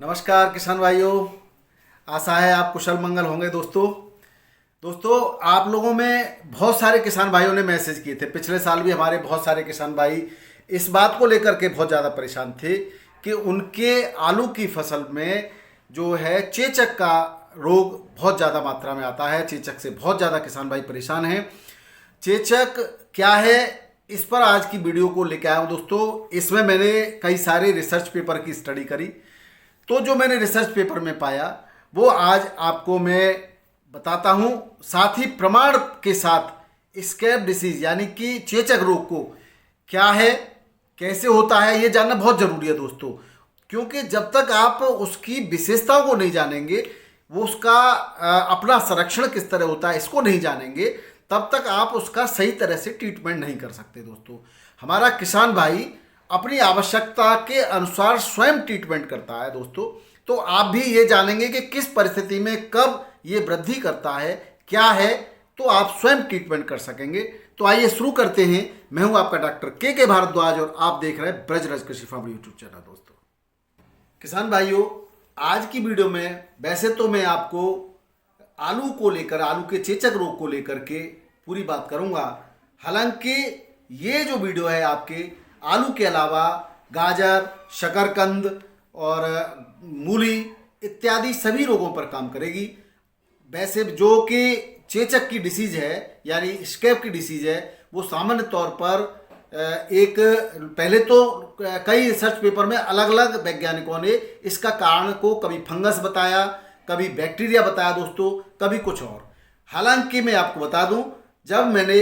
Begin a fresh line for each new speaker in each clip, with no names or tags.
नमस्कार किसान भाइयों, आशा है आप कुशल मंगल होंगे। दोस्तों आप लोगों में बहुत सारे किसान भाइयों ने मैसेज किए थे। पिछले साल भी हमारे बहुत सारे किसान भाई इस बात को लेकर के बहुत ज़्यादा परेशान थे कि उनके आलू की फसल में जो है चेचक का रोग बहुत ज़्यादा मात्रा में आता है। चेचक से बहुत ज़्यादा किसान भाई परेशान हैं। चेचक क्या है, इस पर आज की वीडियो को लेकर आया हूँ दोस्तों। इसमें मैंने कई सारे रिसर्च पेपर की स्टडी करी, तो जो मैंने रिसर्च पेपर में पाया वो आज आपको मैं बताता हूँ। साथ ही प्रमाण के साथ स्कैब डिसीज यानी कि चेचक रोग को क्या है, कैसे होता है, ये जानना बहुत ज़रूरी है दोस्तों। क्योंकि जब तक आप उसकी विशेषताओं को नहीं जानेंगे, वो उसका अपना संरक्षण किस तरह होता है इसको नहीं जानेंगे, तब तक आप उसका सही तरह से ट्रीटमेंट नहीं कर सकते दोस्तों। हमारा किसान भाई अपनी आवश्यकता के अनुसार स्वयं ट्रीटमेंट करता है दोस्तों। तो आप भी ये जानेंगे कि किस परिस्थिति में कब ये वृद्धि करता है, क्या है, तो आप स्वयं ट्रीटमेंट कर सकेंगे। तो आइए शुरू करते हैं। मैं हूं आपका डॉक्टर के भारद्वाज और आप देख रहे हैं ब्रजराज कृषि फार्म यूट्यूब चैनल। दोस्तों किसान भाइयों, आज की वीडियो में वैसे तो मैं आपको आलू को लेकर, आलू के चेचक रोग को लेकर के पूरी बात करूंगा। हालांकि ये जो वीडियो है आपके आलू के अलावा गाजर, शकरकंद और मूली इत्यादि सभी रोगों पर काम करेगी। वैसे जो कि चेचक की डिसीज है यानी स्कैब की डिसीज है, वो सामान्य तौर पर एक पहले तो कई रिसर्च पेपर में अलग अलग वैज्ञानिकों ने इसका कारण को कभी फंगस बताया, कभी बैक्टीरिया बताया दोस्तों, कभी कुछ और। हालांकि मैं आपको बता दूं, जब मैंने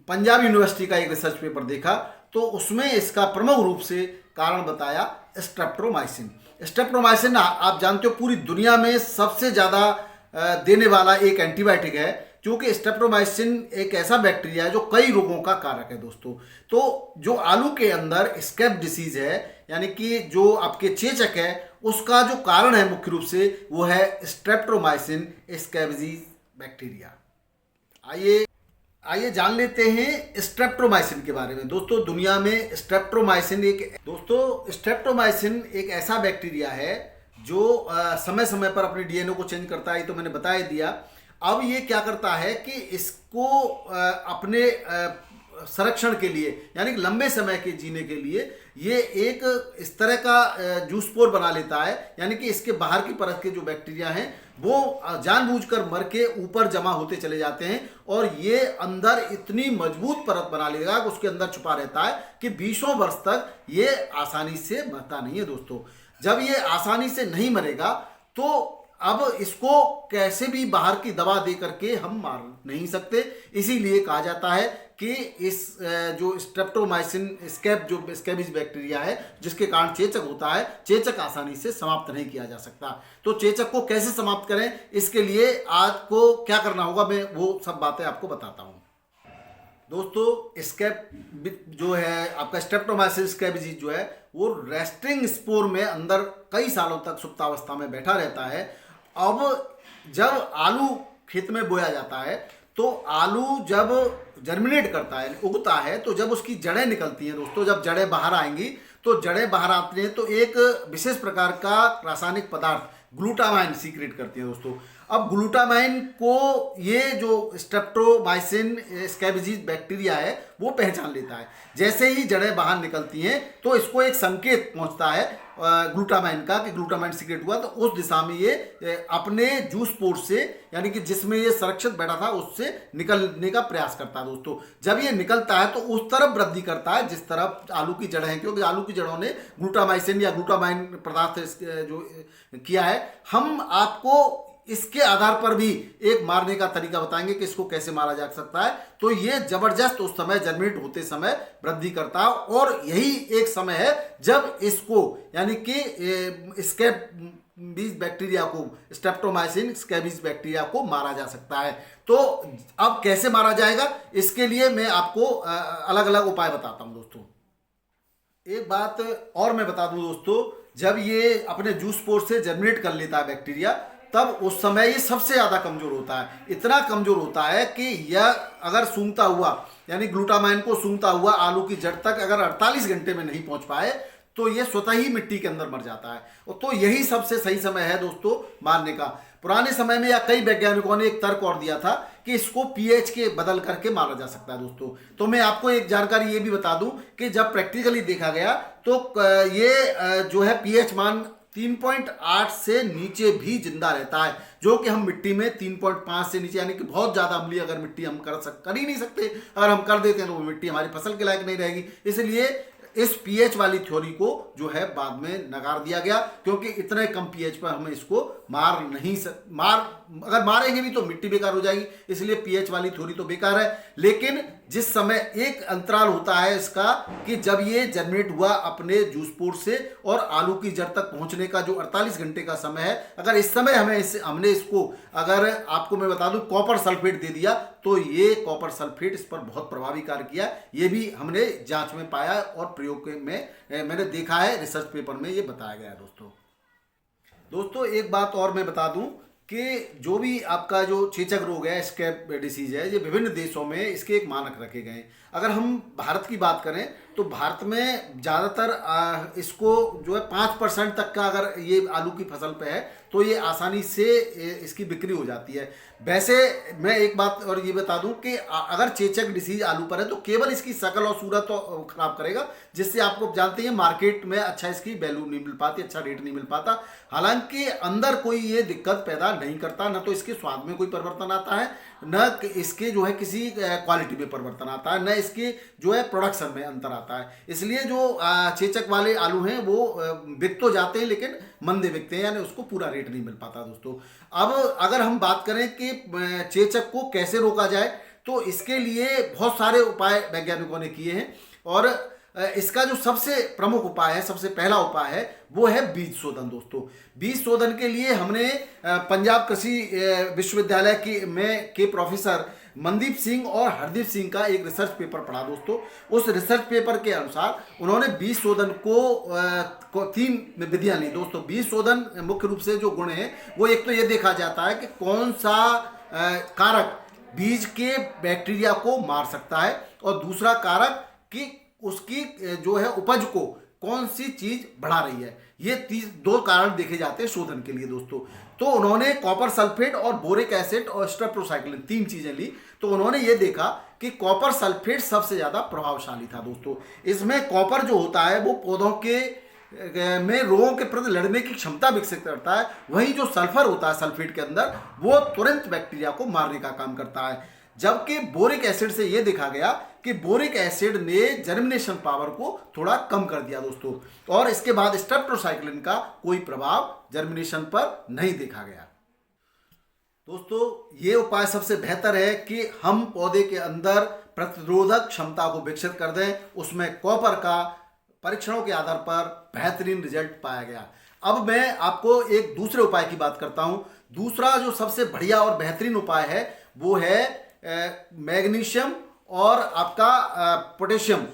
पंजाब यूनिवर्सिटी का एक रिसर्च पेपर देखा तो उसमें इसका प्रमुख रूप से कारण बताया स्ट्रेप्टोमाइसिन। स्ट्रेप्टोमाइसिन आप जानते हो पूरी दुनिया में सबसे ज़्यादा देने वाला एक एंटीबायोटिक है, क्योंकि स्ट्रेप्टोमाइसिन एक ऐसा बैक्टीरिया है जो कई रोगों का कारक है दोस्तों। तो जो आलू के अंदर स्कैब डिसीज है यानी कि जो आपके चेचक है, उसका जो कारण है मुख्य रूप से वो है स्ट्रेप्टोमाइसिन स्कैबिजीज बैक्टीरिया। आइए जान लेते हैं स्ट्रेप्टोमाइसिन के बारे में। दोस्तों दुनिया में स्ट्रेप्टोमाइसिन एक ऐसा बैक्टीरिया है जो समय समय पर अपने डीएनए को चेंज करता है, ये तो मैंने बता ही दिया। अब ये क्या करता है कि इसको अपने संरक्षण के लिए यानी कि लंबे समय के जीने के लिए ये एक इस तरह का जूसपोर बना लेता है, यानी कि इसके बाहर की परत के जो बैक्टीरिया हैं वो जानबूझकर मर के ऊपर जमा होते चले जाते हैं और ये अंदर इतनी मजबूत परत बना लेगा कि उसके अंदर छुपा रहता है कि 20 वर्ष तक ये आसानी से मरता नहीं है दोस्तों। जब ये आसानी से नहीं मरेगा तो अब इसको कैसे भी बाहर की दवा दे करके हम मार नहीं सकते। इसीलिए कहा जाता है कि इस जो स्ट्रेप्टोमाइसिन स्कैबिज बैक्टीरिया है जिसके कारण चेचक होता है, चेचक आसानी से समाप्त नहीं किया जा सकता। तो चेचक को कैसे समाप्त करें, इसके लिए आज को क्या करना होगा, मैं वो सब बातें आपको बताता हूँ। दोस्तों स्कैब जो है आपका स्ट्रेप्टोमाइसिन स्कैबिज जो है वो रेस्टिंग स्पोर में अंदर कई सालों तक सुप्तावस्था में बैठा रहता है। अब जब आलू खेत में बोया जाता है तो आलू जब जर्मिनेट करता है, उगता है, तो जब उसकी जड़ें निकलती हैं दोस्तों, जब जड़ें बाहर आएंगी तो जड़ें बाहर आती हैं तो एक विशेष प्रकार का रासायनिक पदार्थ ग्लूटामाइन सीक्रेट करती है दोस्तों। अब ग्लूटामाइन को ये जो स्ट्रेप्टोमाइसिन स्कैबिजीज बैक्टीरिया है वो पहचान लेता है। जैसे ही जड़ें बाहर निकलती हैं तो इसको एक संकेत पहुंचता है ग्लूटामाइन का कि ग्लूटामाइन सीक्रेट हुआ, तो उस दिशा में ये अपने जूस पोर्ट से यानी कि जिसमें ये सुरक्षित बैठा था उससे निकलने का प्रयास करता है दोस्तों। जब ये निकलता है तो उस तरफ वृद्धि करता है जिस तरफ आलू की जड़ें हैं, क्योंकि आलू की जड़ों ने ग्लूटामाइसिन या ग्लूटामाइन पदार्थ जो किया है। हम आपको इसके आधार पर भी एक मारने का तरीका बताएंगे कि इसको कैसे मारा जा सकता है। तो ये जबरदस्त उस समय जर्मिनेट होते समय वृद्धि करता है और यही एक समय है जब इसको यानी कि स्कैबिज बैक्टीरिया को, स्ट्रेप्टोमाइसिन स्कैबिज बैक्टीरिया को मारा जा सकता है। तो अब कैसे मारा जाएगा, इसके लिए मैं आपको अलग अलग उपाय बताता हूं दोस्तों। एक बात और मैं बता दूं दोस्तों, जब ये अपने जूस पोर से जर्मिनेट कर लेता है बैक्टीरिया, तब उस समय ये सबसे ज़्यादा कमज़ोर होता है। इतना कमज़ोर होता है कि यह अगर सूंघता हुआ यानी ग्लूटामाइन को सूंघता हुआ आलू की जड़ तक अगर 48 घंटे में नहीं पहुंच पाए तो ये स्वतः ही मिट्टी के अंदर मर जाता है। और तो यही सबसे सही समय है दोस्तों मारने का। पुराने समय में या कई वैज्ञानिकों ने एक तर्क और दिया था कि इसको पीएच के बदल करके मारा जा सकता है दोस्तों। तो मैं आपको एक जानकारी ये भी बता दूं कि जब प्रैक्टिकली देखा गया तो ये जो है पीएच मान 3.8 से नीचे भी जिंदा रहता है, जो कि हम मिट्टी में 3.5 से नीचे, यानी कि बहुत ज्यादा अम्लीय अगर मिट्टी हम कर ही नहीं सकते, अगर हम कर देते हैं तो वो मिट्टी हमारी फसल के लायक नहीं रहेगी। इसलिए इस पीएच वाली थ्योरी को जो है बाद में नकार दिया गया, क्योंकि इतने कम पीएच पर हमें इसको अगर मारेंगे भी तो मिट्टी बेकार हो जाएगी, इसलिए पीएच वाली थ्योरी तो बेकार है। लेकिन जिस समय एक अंतराल होता है इसका कि जब ये जनरेट हुआ अपने जूसपोर्ट से और आलू की जड़ तक पहुंचने का जो 48 घंटे का समय है, अगर इस समय हमने इसको, अगर आपको मैं बता दूं, कॉपर सल्फेट दे दिया तो ये कॉपर सल्फेट इस पर बहुत प्रभावी कार्य किया। ये भी हमने जांच में पाया और प्रयोग में मैंने देखा है, रिसर्च पेपर में ये बताया गया है दोस्तों। एक बात और मैं बता दूं कि जो भी आपका जो चेचक रोग है, स्कैब डिसीज है, ये विभिन्न देशों में इसके एक मानक रखे गए हैं। अगर हम भारत की बात करें तो भारत में ज़्यादातर इसको जो है 5% तक का अगर ये आलू की फसल पे है तो ये आसानी से इसकी बिक्री हो जाती है। वैसे मैं एक बात और ये बता दूं कि अगर चेचक डिसीज आलू पर है तो केवल इसकी शकल और सूरत तो खराब करेगा, जिससे आपको जानते हैं मार्केट में अच्छा इसकी वैल्यू नहीं मिल पाती, अच्छा रेट नहीं मिल पाता। हालांकि अंदर कोई ये दिक्कत पैदा नहीं करता, न तो इसके स्वाद में कोई परिवर्तन आता है, न इसके जो है किसी क्वालिटी में परिवर्तन आता है, न इसके जो है प्रोडक्शन में अंतर आता है। इसलिए जो चेचक वाले आलू हैं वो बिक तो जाते हैं लेकिन मंदे बिकते हैं, यानी उसको पूरा रेट नहीं मिल पाता दोस्तों। अब अगर हम बात करें कि चेचक को कैसे रोका जाए तो इसके लिए बहुत सारे उपाय वैज्ञानिकों ने किए हैं, और इसका जो सबसे प्रमुख उपाय है, सबसे पहला उपाय है, वो है बीज शोधन दोस्तों। बीज शोधन के लिए हमने पंजाब कृषि विश्वविद्यालय के प्रोफेसर मनदीप सिंह और हरदीप सिंह का एक रिसर्च पेपर पढ़ा दोस्तों। उस रिसर्च पेपर के अनुसार उन्होंने बीज शोधन को 3 विधियां ली दोस्तों। बीज शोधन मुख्य रूप से जो गुण है वो एक तो ये देखा जाता है कि कौन सा कारक बीज के बैक्टीरिया को मार सकता है, और दूसरा कारक कि उसकी जो है उपज को कौन सी चीज बढ़ा रही है। ये 2 कारण देखे जाते हैं शोधन के लिए दोस्तों। तो उन्होंने कॉपर सल्फेट और बोरिक एसिड और स्टेप्टोसाइक्लिन 3 चीजें ली। तो उन्होंने ये देखा कि कॉपर सल्फेट सबसे ज्यादा प्रभावशाली था दोस्तों। इसमें कॉपर जो होता है वो पौधों के में रोगों के प्रति लड़ने की क्षमता विकसित करता है, वहीं जो सल्फर होता है सल्फेट के अंदर वो तुरंत बैक्टीरिया को मारने का काम करता है। जबकि बोरिक एसिड से यह देखा गया कि बोरिक एसिड ने जर्मिनेशन पावर को थोड़ा कम कर दिया दोस्तों, और इसके बाद स्टेप्टोसाइक्लिन का कोई प्रभाव जर्मिनेशन पर नहीं देखा गया दोस्तों। ये उपाय सबसे बेहतर है कि हम पौधे के अंदर प्रतिरोधक क्षमता को विकसित कर दें। उसमें कॉपर का परीक्षणों के आधार पर बेहतरीन रिजल्ट पाया गया। अब मैं आपको एक दूसरे उपाय की बात करता हूं। दूसरा जो सबसे बढ़िया और बेहतरीन उपाय है वो है मैग्नीशियम और आपका पोटेशियम।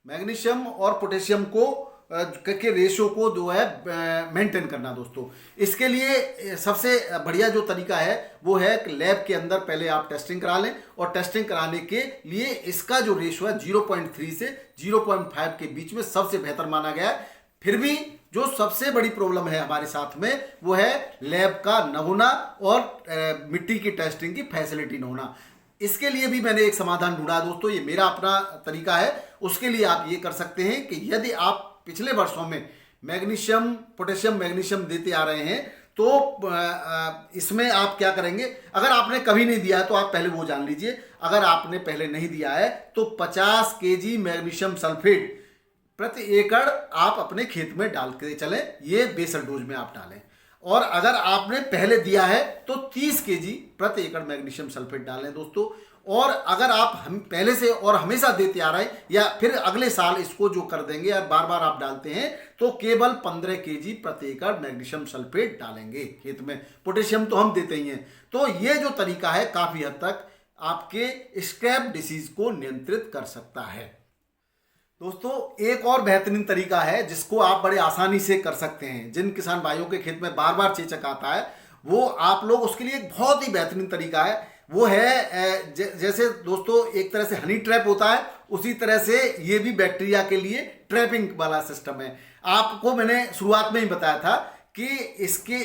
मैग्नीशियम और पोटेशियम को के रेशियो को जो है मेंटेन करना दोस्तों। इसके लिए सबसे बढ़िया जो तरीका है वो है कि लैब के अंदर पहले आप टेस्टिंग करा लें, और टेस्टिंग कराने के लिए इसका जो रेशियो है 0.3 से 0.5 के बीच में सबसे बेहतर माना गया है। फिर भी जो सबसे बड़ी प्रॉब्लम है हमारे साथ में वो है लैब का न होना और मिट्टी की टेस्टिंग की फैसिलिटी न होना। इसके लिए भी मैंने एक समाधान ढूंढा दोस्तों, ये मेरा अपना तरीका है। उसके लिए आप ये कर सकते हैं कि यदि आप पिछले वर्षों में मैग्नीशियम, पोटेशियम, मैग्नीशियम देते आ रहे हैं तो इसमें आप क्या करेंगे, अगर आपने कभी नहीं दिया है तो आप पहले वो जान लीजिए। अगर आपने पहले नहीं दिया है तो 50 केजी मैग्नीशियम सल्फेट प्रति एकड़ आप अपने खेत में डाल के चलें, ये बेसल डोज में आप डालें। और अगर आपने पहले दिया है तो 30 केजी प्रति एकड़ मैग्नीशियम सल्फेट डालें दोस्तों। और अगर आप हम पहले से और हमेशा देते आ रहे हैं या फिर अगले साल इसको जो कर देंगे या बार बार आप डालते हैं तो केवल 15 केजी प्रति एकड़ मैग्नीशियम सल्फेट डालेंगे खेत में। पोटेशियम तो हम देते ही हैं। तो ये जो तरीका है काफी हद तक आपके स्क्रैब डिसीज को नियंत्रित कर सकता है दोस्तों। एक और बेहतरीन तरीका है जिसको आप बड़े आसानी से कर सकते हैं। जिन किसान भाइयों के खेत में बार बार चेचक आता है वो आप लोग, उसके लिए एक बहुत ही बेहतरीन तरीका है। वो है जैसे दोस्तों एक तरह से हनी ट्रैप होता है, उसी तरह से ये भी बैक्टीरिया के लिए ट्रैपिंग वाला सिस्टम है। आपको मैंने शुरुआत में ही बताया था कि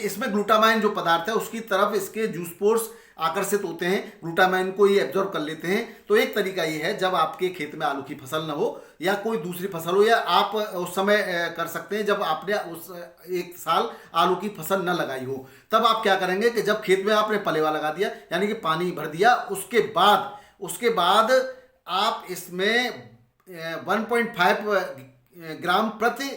इसमें ग्लूटामाइन जो पदार्थ है उसकी तरफ इसके जूस पोर्स आकर्षित होते हैं, ग्लूटामाइन को ये एब्जॉर्ब कर लेते हैं। तो एक तरीका ये है, जब आपके खेत में आलू की फसल ना हो या कोई दूसरी फसल हो, या आप उस समय कर सकते हैं जब आपने उस एक साल आलू की फसल न लगाई हो, तब आप क्या करेंगे कि जब खेत में आपने पलेवा लगा दिया यानी कि पानी भर दिया, उसके बाद आप इसमें 1.5 ग्राम प्रति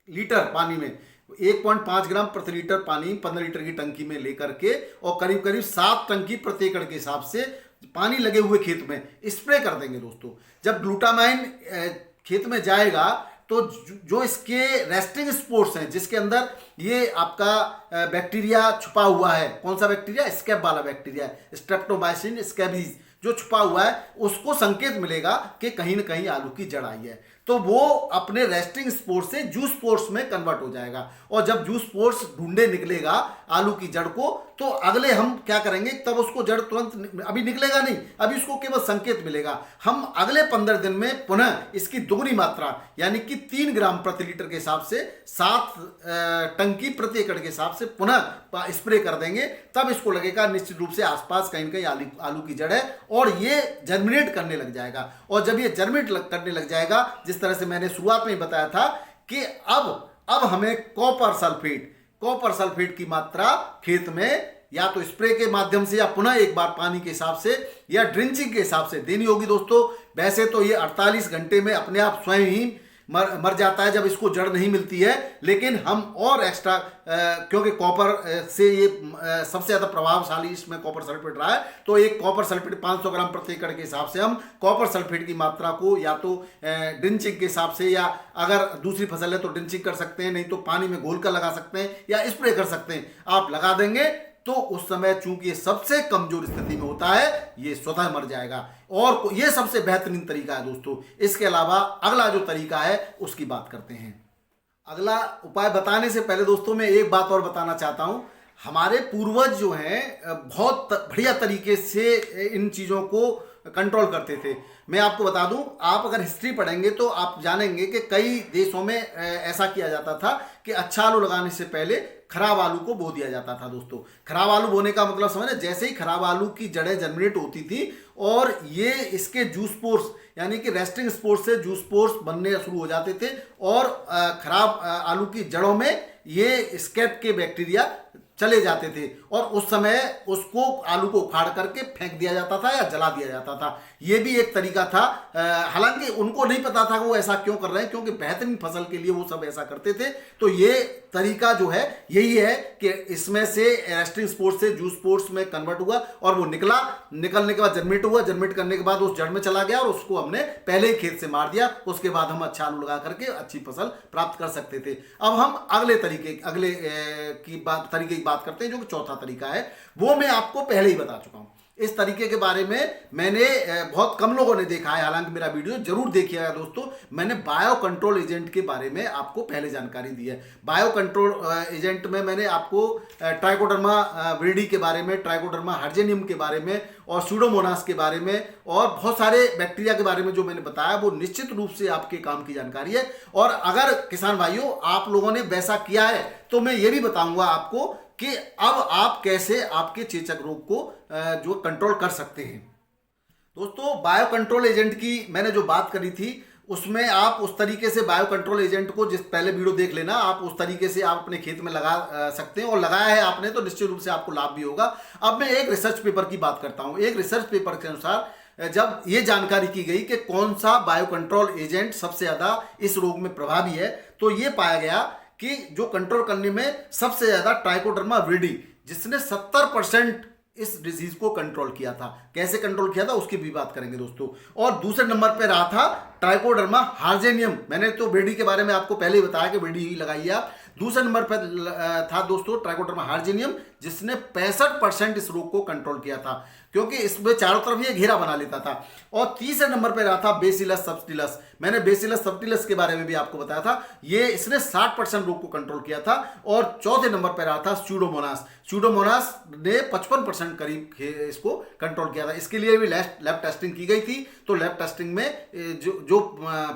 लीटर पानी में 1.5 ग्राम प्रति लीटर पानी 15 लीटर की टंकी में लेकर के और करीब करीब 7 टंकी प्रति एकड़ के हिसाब से पानी लगे हुए खेत में स्प्रे कर देंगे दोस्तों। जब ग्लूटामाइन खेत में जाएगा तो जो इसके रेस्टिंग स्पोर्स हैं, जिसके अंदर ये आपका बैक्टीरिया छुपा हुआ है, कौन सा बैक्टीरिया, स्कैब वाला बैक्टीरिया, स्ट्रेप्टोमाइसिन स्कैबीज जो छुपा हुआ है, उसको संकेत मिलेगा कि कहीं ना कहीं आलू की जड़ आई है। तो वो अपने रेस्टिंग स्पोर्स से जूस पोर्स में कन्वर्ट हो जाएगा, और जब जूस पोर्स ढूंढे निकलेगा आलू की जड़ को, तो अगले हम क्या करेंगे, तब उसको जड़ तुरंत अभी निकलेगा नहीं, अभी उसको केवल संकेत मिलेगा। हम अगले 15 दिन में पुनः इसकी दोगुनी मात्रा यानी कि 3 ग्राम प्रति लीटर के हिसाब से 7 टंकी प्रति एकड़ के हिसाब से पुनः स्प्रे कर देंगे। तब इसको लगेगा निश्चित रूप से आसपास कहीं कहीं आलू की जड़ है, और ये जर्मिनेट करने लग जाएगा। और जब ये जर्मिनेट करने लग जाएगा, जिस तरह से मैंने शुरुआत में ही बताया था कि अब हमें कॉपर सल्फेट की मात्रा खेत में या तो स्प्रे के माध्यम से या पुनः एक बार पानी के हिसाब से या ड्रिंचिंग के हिसाब से देनी होगी दोस्तों। वैसे तो ये 48 घंटे में अपने आप स्वयं ही मर जाता है जब इसको जड़ नहीं मिलती है, लेकिन हम और एक्स्ट्रा क्योंकि कॉपर से ये सबसे ज़्यादा प्रभावशाली इसमें कॉपर सल्फेट रहा है, तो एक कॉपर सल्फेट 500 ग्राम प्रति एकड़ के हिसाब से हम कॉपर सल्फेट की मात्रा को या तो ड्रिंचिंग के हिसाब से, या अगर दूसरी फसल है तो ड्रिंचिंग कर सकते हैं, नहीं तो पानी में घोल कर लगा सकते हैं या स्प्रे कर सकते हैं। आप लगा देंगे तो उस समय चूंकि ये सबसे कमजोर स्थिति में होता है, ये स्वतः मर जाएगा। और ये सबसे बेहतरीन तरीका है दोस्तों। इसके अलावा अगला जो तरीका है उसकी बात करते हैं। अगला उपाय बताने से पहले दोस्तों मैं एक बात और बताना चाहता हूं। हमारे पूर्वज जो हैं बहुत बढ़िया तरीके से इन चीज़ों को कंट्रोल करते थे। मैं आपको बता दूं, आप अगर हिस्ट्री पढ़ेंगे तो आप जानेंगे कि कई देशों में ऐसा किया जाता था कि अच्छा आलू लगाने से पहले खराब आलू को बो दिया जाता था दोस्तों। खराब आलू बोने का मतलब समझ, जैसे ही खराब आलू की जड़ें जर्मिनेट होती थी और ये इसके जूस पोर्स यानी कि रेस्टिंग स्पोर्स से जूस पोर्स बनने शुरू हो जाते थे, और खराब आलू की जड़ों में ये स्कैब के बैक्टीरिया चले जाते थे, और उस समय उसको आलू को उखाड़ करके फेंक दिया जाता था या जला दिया जाता था। ये भी एक तरीका था। हालांकि उनको नहीं पता था वो ऐसा क्यों कर रहे हैं, क्योंकि बेहतरीन फसल के लिए वो सब ऐसा करते थे। तो ये तरीका जो है यही है कि इसमें से रेस्टिंग स्पोर्स से जूस पोर्स में कन्वर्ट हुआ, और वो निकलने के बाद जर्मिनेट हुआ, जर्मिनेट करने के बाद उस जड़ में चला गया और उसको हमने पहले ही खेत से मार दिया। उसके बाद हम अच्छा आलू लगा करके अच्छी फसल प्राप्त कर सकते थे। अब हम अगले तरीके की बात करते हैं, जो कि चौथा तरीका है। वो मैं आपको पहले ही बता चुका हूं। इस तरीके के बारे में मैंने बहुत कम लोगों ने देखा है, हालांकि मेरा वीडियो जरूर देखिएगा दोस्तों। मैंने बायो कंट्रोल एजेंट के बारे में आपको पहले जानकारी दी है। बायो कंट्रोल एजेंट में मैंने आपको ट्राइकोडर्मा विरिडी के बारे में, ट्राइकोडर्मा हार्जेनियम के बारे में और सूडोमोनास के बारे में और बहुत सारे बैक्टीरिया के बारे में जो मैंने बताया, वो निश्चित रूप से आपके काम की जानकारी है। और अगर किसान भाइयों आप लोगों ने वैसा किया है तो मैं ये भी बताऊंगा आपको कि अब आप कैसे आपके चेचक रोग को जो कंट्रोल कर सकते हैं। दोस्तों, बायो कंट्रोल एजेंट की मैंने जो बात करी थी उसमें आप उस तरीके से बायो कंट्रोल एजेंट को, जिस पहले वीडियो देख लेना, आप उस तरीके से आप अपने खेत में लगा सकते हैं, और लगाया है आपने तो निश्चित रूप से आपको लाभ भी होगा। अब मैं एक रिसर्च पेपर की बात करता हूं। एक रिसर्च पेपर के अनुसार जब ये जानकारी की गई कि कौन सा बायो कंट्रोल एजेंट सबसे ज्यादा इस रोग में प्रभावी है, तो ये पाया गया कि जो कंट्रोल करने में सबसे ज्यादा ट्राइकोडर्मा विरिडी, जिसने 70% इस डिजीज को कंट्रोल किया था। कैसे कंट्रोल किया था उसकी भी बात करेंगे दोस्तों। और दूसरे नंबर पे रहा था ट्राइकोडर्मा हार्जेनियम। मैंने तो विरिडी के बारे में आपको पहले ही बताया कि विरिडी ही लगाइए आप। दूसरे नंबर पर था दोस्तों ट्राइकोडर्मा हार्जेनियम। जिसने 65% इस रोग को कंट्रोल किया था, क्योंकि इसमें चारों तरफ ये घेरा बना लेता था। और तीसरे नंबर पर रहा था बेसिलस सबटिलस। मैंने बेसिलस सबटिलस के बारे में भी आपको बताया था, ये इसने 60% रोग को कंट्रोल किया था। और चौथे नंबर पर रहा था स्यूडोमोनास। स्यूडोमोनास ने 55% करीब इसको कंट्रोल किया था। इसके लिए भी लैब टेस्टिंग की गई थी। तो लैब टेस्टिंग में जो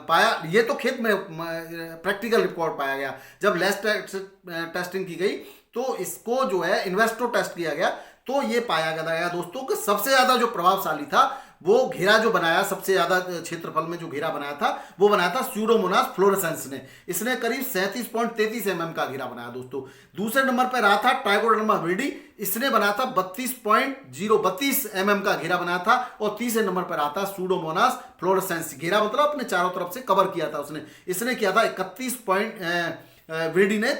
पाया, ये तो खेत में प्रैक्टिकल रिपोर्ट पाया गया। जब लैब टेस्टिंग की गई तो इसको जो है इन्वेस्ट्रो टेस्ट किया गया, तो ये पाया गया दोस्तों कि सबसे ज्यादा जो प्रभावशाली था वो घेरा जो बनाया, सबसे ज्यादा क्षेत्रफल में जो घेरा बनाया था वो बनाया था स्यूडोमोनास फ्लोरेसेंस ने। इसने करीब 37.33 mm का घेरा बनाया दोस्तों। दूसरे नंबर पर रहा था ट्राइकोडर्मा विरिडी। इसने बनाया था 32 mm का घेरा बनाया था। और तीसरे नंबर पर रहा था स्यूडोमोनास फ्लोरेसेंस। घेरा मतलब अपने चारों तरफ से कवर किया था इसने किया था 31 विरिडी ने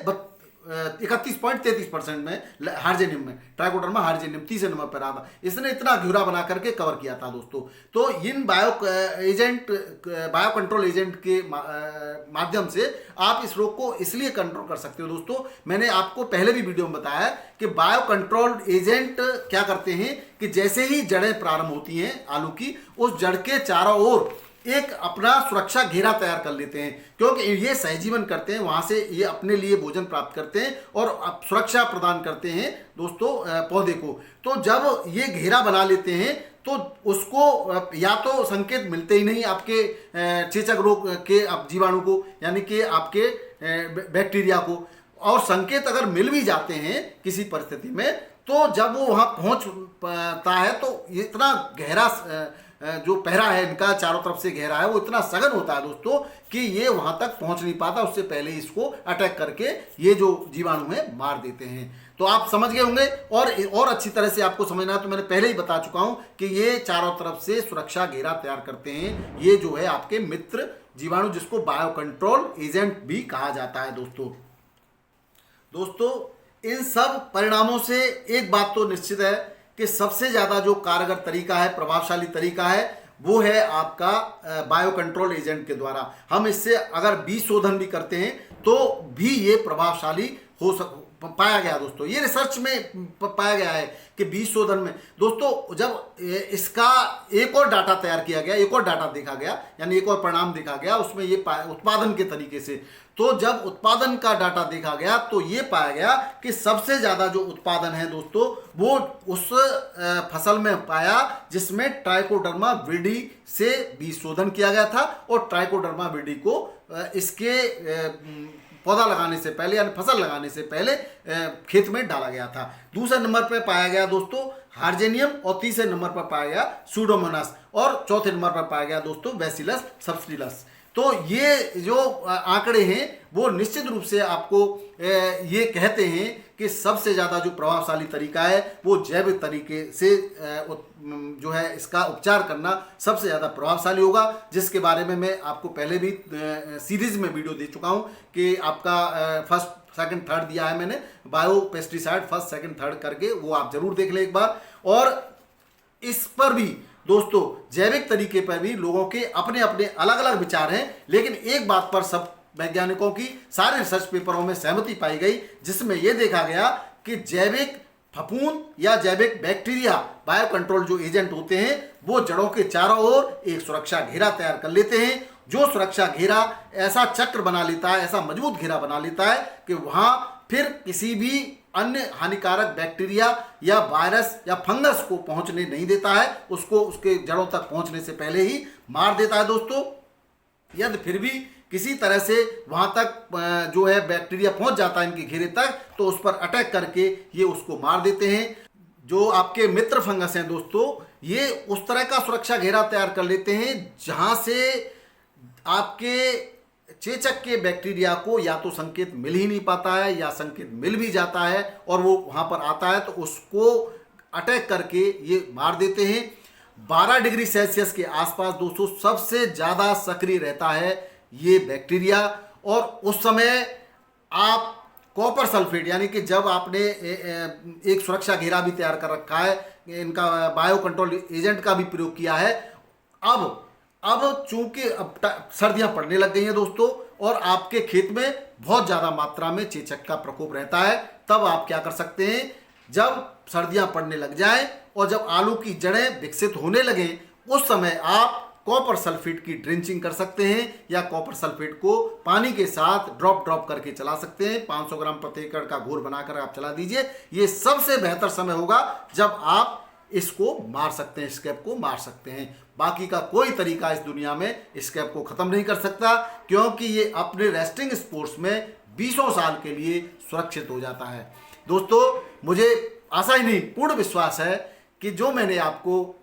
31.33% में हार्जेनियम में, ट्राइकोडर्मा हार्जेनियम तीसरे नंबर पर रहा था। इसने इतना घेरा बना करके कवर किया था दोस्तों। तो इन बायो कंट्रोल एजेंट के माध्यम से आप इस रोग को इसलिए कंट्रोल कर सकते हो दोस्तों। मैंने आपको पहले भी वीडियो में बताया कि बायो कंट्रोल एजेंट क्या करते हैं कि जैसे ही जड़ें प्रारंभ होती हैं आलू की, उस जड़ के चारों ओर एक अपना सुरक्षा घेरा तैयार कर लेते हैं, क्योंकि ये सहजीवन करते हैं, वहां से ये अपने लिए भोजन प्राप्त करते हैं और सुरक्षा प्रदान करते हैं दोस्तों पौधे को। तो जब ये घेरा बना लेते हैं तो उसको या तो संकेत मिलते ही नहीं आपके चेचक रोग के जीवाणु को, यानी कि आपके बैक्टीरिया को। और संकेत अगर मिल भी जाते हैं किसी परिस्थिति में, तो जब वो वहां पहुंचता है तो इतना गहरा जो पहरा है इनका चारों तरफ से घेरा है, वो इतना सघन होता है दोस्तों कि ये वहां तक पहुंच नहीं पाता। उससे पहले इसको अटैक करके ये जो जीवाणु है मार देते हैं। तो आप समझ गए होंगे। और अच्छी तरह से आपको समझना है तो मैंने पहले ही बता चुका हूं कि ये चारों तरफ से सुरक्षा घेरा तैयार करते हैं। ये जो है आपके मित्र जीवाणु, जिसको बायो कंट्रोल एजेंट भी कहा जाता है दोस्तों इन सब परिणामों से एक बात तो निश्चित है कि सबसे ज्यादा जो कारगर तरीका है, प्रभावशाली तरीका है, वो है आपका बायो कंट्रोल एजेंट के द्वारा। हम इससे अगर बीज शोधन भी करते हैं तो भी ये प्रभावशाली पाया गया दोस्तों। ये रिसर्च में पाया गया है कि बीज शोधन में दोस्तों जब इसका एक और डाटा तैयार किया गया, एक और डाटा देखा गया, यानी एक और परिणाम देखा गया उसमें, ये उत्पादन के तरीके से। तो जब उत्पादन का डाटा देखा गया तो ये पाया गया कि सबसे ज्यादा जो उत्पादन है दोस्तों वो उस फसल में पाया जिसमें ट्राइकोडर्मा विरिडी से बीज शोधन किया गया था और ट्राइकोडर्मा विरिडी को इसके पौधा लगाने से पहले, यानी फसल लगाने से पहले खेत में डाला गया था। दूसरे नंबर पर पाया गया दोस्तों हार्जेनियम और तीसरे नंबर पर पाया गया स्यूडोमोनास और चौथे नंबर पर पाया गया दोस्तों बेसिलस सबटिलस। तो ये जो आंकड़े हैं वो निश्चित रूप से आपको ये कहते हैं कि सबसे ज़्यादा जो प्रभावशाली तरीका है वो जैविक तरीके से जो है इसका उपचार करना सबसे ज़्यादा प्रभावशाली होगा, जिसके बारे में मैं आपको पहले भी सीरीज में वीडियो दे चुका हूँ कि आपका फर्स्ट सेकंड थर्ड दिया है मैंने, bio pesticide first second third करके, वो आप जरूर देख लें एक बार। और इस पर भी दोस्तों जैविक तरीके पर भी लोगों के अपने अपने अलग अलग विचार हैं, लेकिन एक बात पर सब वैज्ञानिकों की सारे रिसर्च पेपरों में सहमति पाई गई, जिसमें यह देखा गया कि जैविक फफूंद या जैविक बैक्टीरिया बायो कंट्रोल जो एजेंट होते हैं वो जड़ों के चारों ओर एक सुरक्षा घेरा तैयार कर लेते हैं। जो सुरक्षा घेरा ऐसा चक्र बना लेता है, ऐसा मजबूत घेरा बना लेता है कि वहां फिर किसी भी अन्य हानिकारक बैक्टीरिया या वायरस या फंगस को पहुंचने नहीं देता है, उसको उसके जड़ों तक पहुंचने से पहले ही मार देता है दोस्तों। यदि फिर भी किसी तरह से वहां तक जो है बैक्टीरिया पहुंच जाता है इनके घेरे तक, तो उस पर अटैक करके ये उसको मार देते हैं। जो आपके मित्र फंगस हैं दोस्तों, ये उस तरह का सुरक्षा घेरा तैयार कर लेते हैं जहां से आपके चेचक के बैक्टीरिया को या तो संकेत मिल ही नहीं पाता है, या संकेत मिल भी जाता है और वो वहां पर आता है तो उसको अटैक करके ये मार देते हैं। 12 डिग्री सेल्सियस के आसपास दोस्तों सबसे ज्यादा सक्रिय रहता है ये बैक्टीरिया। और उस समय आप कॉपर सल्फेट, यानी कि जब आपने एक सुरक्षा घेरा भी तैयार कर रखा है, इनका बायो कंट्रोल एजेंट का भी प्रयोग किया है, अब चूंकि अब सर्दियां पड़ने लग गई हैं दोस्तों और आपके खेत में बहुत ज़्यादा मात्रा में चेचक का प्रकोप रहता है, तब आप क्या कर सकते हैं, जब सर्दियां पड़ने लग जाएं और जब आलू की जड़ें विकसित होने लगे, उस समय आप कॉपर सल्फेट की ड्रिंचिंग कर सकते हैं या कॉपर सल्फेट को पानी के साथ ड्रॉप करके चला सकते हैं। 500 ग्राम प्रति एकड़ का घोल बनाकर आप चला दीजिए। ये सबसे बेहतर समय होगा जब आप इसको मार सकते हैं, स्कैब को मार सकते हैं। बाकी का कोई तरीका इस दुनिया में स्कैब को खत्म नहीं कर सकता, क्योंकि ये अपने रेस्टिंग स्पोर्ट्स में 20 साल के लिए सुरक्षित हो जाता है। दोस्तों, मुझे आशा ही नहीं पूर्ण विश्वास है कि जो मैंने आपको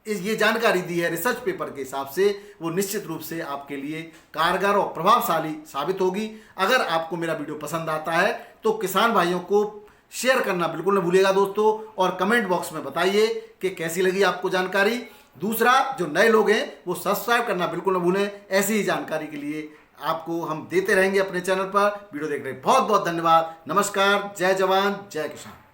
ये जानकारी दी है रिसर्च पेपर के हिसाब से, वो निश्चित रूप से आपके लिए कारगर और प्रभावशाली साबित होगी। अगर आपको मेरा वीडियो पसंद आता है तो किसान भाइयों को शेयर करना बिल्कुल न भूलिएगा दोस्तों, और कमेंट बॉक्स में बताइए कि कैसी लगी आपको जानकारी। दूसरा, जो नए लोग हैं वो सब्सक्राइब करना बिल्कुल न भूलें। ऐसी ही जानकारी के लिए आपको हम देते रहेंगे अपने चैनल पर। वीडियो देखने बहुत बहुत धन्यवाद। नमस्कार, जय जवान जय किसान।